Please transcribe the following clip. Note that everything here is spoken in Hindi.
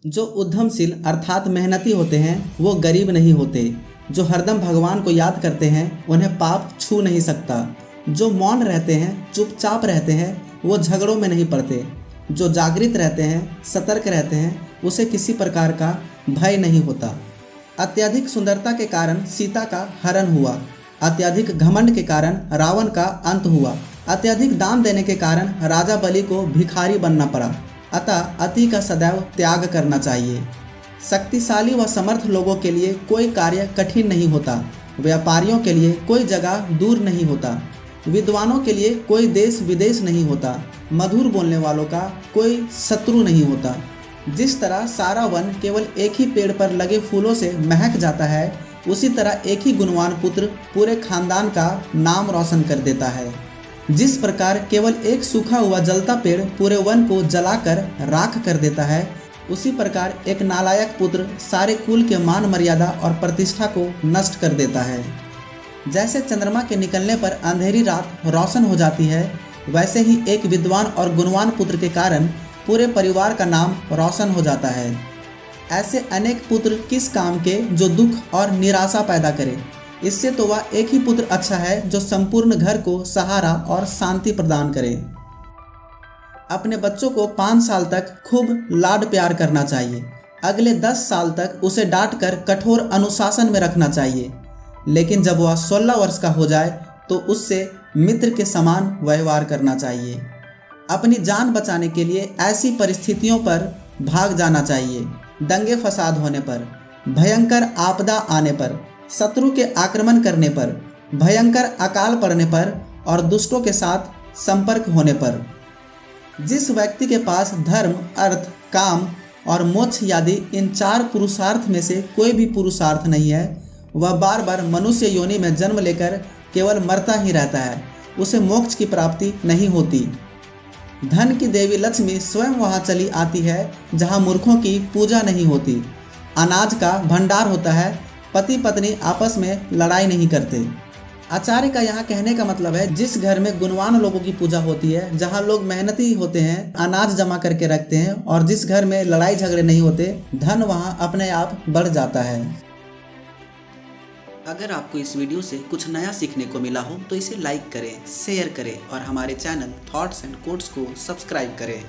जो उद्यमशील अर्थात मेहनती होते हैं वो गरीब नहीं होते। जो हरदम भगवान को याद करते हैं उन्हें पाप छू नहीं सकता। जो मौन रहते हैं, चुपचाप रहते हैं, वो झगड़ों में नहीं पड़ते। जो जागृत रहते हैं, सतर्क रहते हैं, उसे किसी प्रकार का भय नहीं होता। अत्यधिक सुंदरता के कारण सीता का हरण हुआ। अत्यधिक घमंड के कारण रावण का अंत हुआ। अत्यधिक दान देने के कारण राजा बलि को भिखारी बनना पड़ा। अतः अति का सदैव त्याग करना चाहिए। शक्तिशाली व समर्थ लोगों के लिए कोई कार्य कठिन नहीं होता। व्यापारियों के लिए कोई जगह दूर नहीं होता। विद्वानों के लिए कोई देश विदेश नहीं होता। मधुर बोलने वालों का कोई शत्रु नहीं होता। जिस तरह सारा वन केवल एक ही पेड़ पर लगे फूलों से महक जाता है, उसी तरह एक ही गुणवान पुत्र पूरे खानदान का नाम रोशन कर देता है। जिस प्रकार केवल एक सूखा हुआ जलता पेड़ पूरे वन को जलाकर राख कर देता है, उसी प्रकार एक नालायक पुत्र सारे कुल के मान मर्यादा और प्रतिष्ठा को नष्ट कर देता है। जैसे चंद्रमा के निकलने पर अंधेरी रात रोशन हो जाती है, वैसे ही एक विद्वान और गुणवान पुत्र के कारण पूरे परिवार का नाम रोशन हो जाता है। ऐसे अनेक पुत्र किस काम के जो दुख और निराशा पैदा करे। इससे तो वह एक ही पुत्र अच्छा है जो संपूर्ण घर को सहारा और शांति प्रदान करे। अपने बच्चों को 5 साल तक खूब लाड प्यार करना चाहिए। अगले 10 साल तक उसे डांट कर कठोर अनुशासन में रखना चाहिए। लेकिन जब वह 16 वर्ष का हो जाए तो उससे मित्र के समान व्यवहार करना चाहिए। अपनी जान बचाने के लिए ऐसी परिस्थितियों पर भाग जाना चाहिए। दंगे फसाद होने पर, भयंकर आपदा आने पर, शत्रु के आक्रमण करने पर, भयंकर अकाल पड़ने पर और दुष्टों के साथ संपर्क होने पर। जिस व्यक्ति के पास धर्म, अर्थ, काम और मोक्ष आदि इन 4 पुरुषार्थ में से कोई भी पुरुषार्थ नहीं है, वह बार बार मनुष्य योनि में जन्म लेकर केवल मरता ही रहता है। उसे मोक्ष की प्राप्ति नहीं होती। धन की देवी लक्ष्मी स्वयं वहाँ चली आती है जहाँ मूर्खों की पूजा नहीं होती। अनाज का भंडार होता है। पति पत्नी आपस में लड़ाई नहीं करते। आचार्य का यहाँ कहने का मतलब है, जिस घर में गुणवान लोगों की पूजा होती है, जहाँ लोग मेहनती होते हैं, अनाज जमा करके रखते हैं, और जिस घर में लड़ाई झगड़े नहीं होते, धन वहाँ अपने आप बढ़ जाता है। अगर आपको इस वीडियो से कुछ नया सीखने को मिला हो तो इसे लाइक करें, शेयर करें और हमारे चैनल थॉट्स एंड कोट्स को सब्सक्राइब करें।